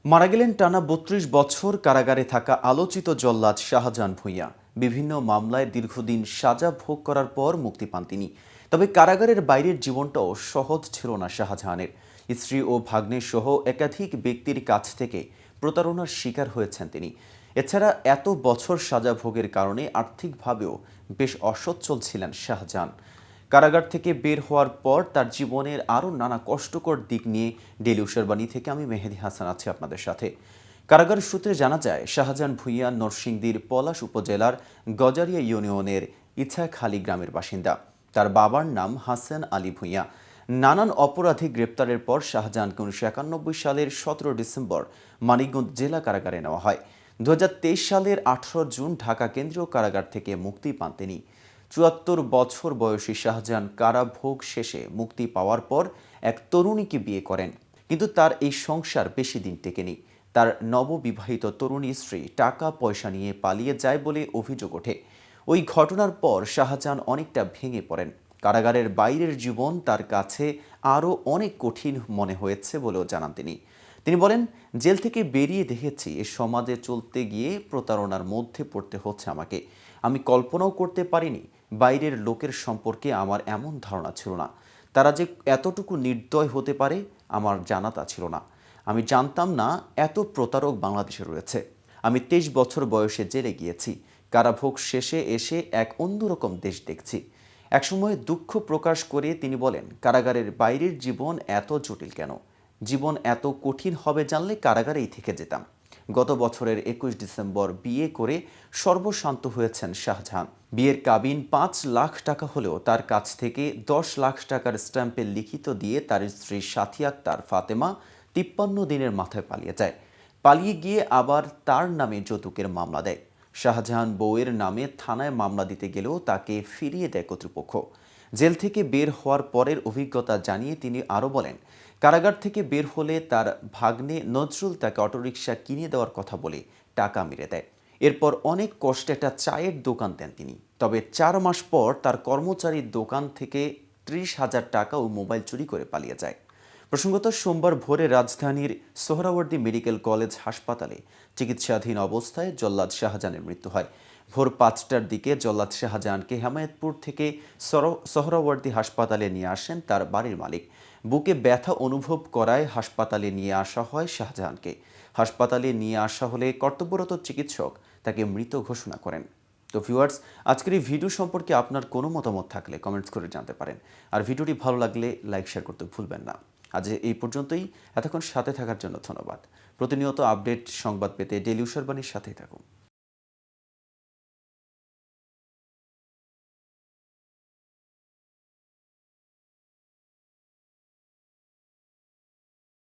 মারা গেলেন টানা ৩২ বছর কারাগারে থাকা আলোচিত জল্লাদ শাহজাহান ভূঁইয়া। বিভিন্ন মামলায় দীর্ঘদিন সাজা ভোগ করার পর মুক্তি পান তিনি। তবে কারাগারের বাইরের জীবনটাও সহজ ছিল না শাহজাহানের। স্ত্রী ও ভাগ্নের সহ একাধিক ব্যক্তির কাছ থেকে প্রতারণার শিকার হয়েছেন তিনি। এছাড়া এত বছর সাজা ভোগের কারণে আর্থিকভাবেও বেশ অসচ্ছল ছিলেন শাহজাহান। কারাগার থেকে বের হওয়ার পর তার জীবনের আরও নানা কষ্টকর দিক নিয়ে ডেইলি উশারবাণী থেকে আমি মেহেদি হাসান আছি আপনাদের সাথে। কারাগার সূত্রে জানা যায়, শাহজাহান ভূঁইয়া নরসিংদীর পলাশ উপজেলার গজারিয়া ইউনিয়নের ইছাখালী গ্রামের বাসিন্দা। তার বাবার নাম হাসান আলী ভূঁইয়া। নানান অপরাধে গ্রেপ্তারের পর শাহজাহানকে ১৯৯১ সালের ১৭ ডিসেম্বর মানিকগঞ্জ জেলা কারাগারে নেওয়া হয়। ২০২৩ সালের ১৮ জুন ঢাকা কেন্দ্রীয় কারাগার থেকে মুক্তি পান তিনি। ৭৪ বছর বয়সী শাহজাহান কারাভোগ শেষে মুক্তি পাওয়ার পর এক তরুণীকে বিয়ে করেন, কিন্তু তার এই সংসার বেশি দিন টেকেনি। তার নববিবাহিত তরুণী স্ত্রী টাকা পয়সা নিয়ে পালিয়ে যায় বলে অভিযোগ ওঠে। ওই ঘটনার পর শাহজাহান অনেকটা ভেঙে পড়েন। কারাগারের বাইরের জীবন তার কাছে আরও অনেক কঠিন মনে হয়েছে বলেও জানান তিনি। তিনি বলেন, জেল থেকে বেরিয়ে দেখেছি এ সমাজে চলতে গিয়ে প্রতারণার মধ্যে পড়তে হচ্ছে আমাকে। আমি কল্পনাও করতে পারিনি বাইরের লোকের সম্পর্কে আমার এমন ধারণা ছিল না। তারা যে এতটুকু নির্দয় হতে পারে আমার জানা তা ছিল না। আমি জানতাম না এত প্রতারক বাংলাদেশে রয়েছে। আমি ২৩ বছর বয়সে জেলে গিয়েছি। কারাভোগ শেষে এসে এক অন্যরকম দেশ দেখছি। একসময় দুঃখ প্রকাশ করে তিনি বলেন, কারাগারের বাইরের জীবন এত জটিল কেন? জীবন এত কঠিন হবে জানলে কারাগারেই থেকে যেতাম। গত বছরের ২১ ডিসেম্বর বিয়ে করে সর্বশান্ত হয়েছেন শাহজাহান। বিয়ের কাবিন ৫ লাখ টাকা হলেও তার কাছ থেকে ১০ লাখ টাকার স্ট্যাম্পে লিখিত দিয়ে তার স্ত্রী সাথী আক্তার ফাতেমা ৫৩ দিনের মাথায় পালিয়ে যায়। পালিয়ে গিয়ে আবার তার নামে যৌতুকের মামলা দেয়। শাহজাহান বউয়ের নামে থানায় মামলা দিতে গেলেও তাকে ফিরিয়ে দেয় কর্তৃপক্ষ। জেল থেকে বের হওয়ার পরের অভিজ্ঞতা জানিয়ে তিনি আরও বলেন, কারাগার থেকে বের হলে তার ভাগ্নে নজরুল তাকে অটোরিকশা কিনে দেওয়ার কথা বলে টাকা মেরে দেয়। এরপর অনেক কষ্টে একটা চায়ের দোকান দেন তিনি। তবে ৪ মাস পর তার কর্মচারীর দোকান থেকে ৩০,০০০ টাকা ও মোবাইল চুরি করে পালিয়ে যায়। প্রসঙ্গত, সোমবার ভোরে রাজধানীর সোহরাওয়ার্দী মেডিকেল কলেজ হাসপাতালে চিকিৎসাধীন অবস্থায় জল্লাদ শাহজাহানের মৃত্যু হয়। ভোর ৫টার দিকে জল্লাদ শাহজাহানকে হেমায়েতপুর থেকে সোহরাওয়ার্দী হাসপাতালে নিয়ে আসেন তার বাড়ির মালিক। বুকে ব্যথা অনুভব করায় হাসপাতালে নিয়ে আসা হয় শাহজাহানকে। হাসপাতালে নিয়ে আসা হলে কর্তব্যরত চিকিৎসক তাকে মৃত ঘোষণা করেন। তো ভিউয়ার্স, আজকের এই ভিডিও সম্পর্কে আপনার কোনো মতামত থাকলে কমেন্টস করে জানতে পারেন। আর ভিডিওটি ভালো লাগলে লাইক শেয়ার করতে ভুলবেন না। আজ এই পর্যন্তই। এতক্ষণ সাথে থাকার জন্য ধন্যবাদ। প্রতিনিয়ত আপডেট সংবাদ পেতে ডেইলি উশারবাণীর সাথেই থাকুন।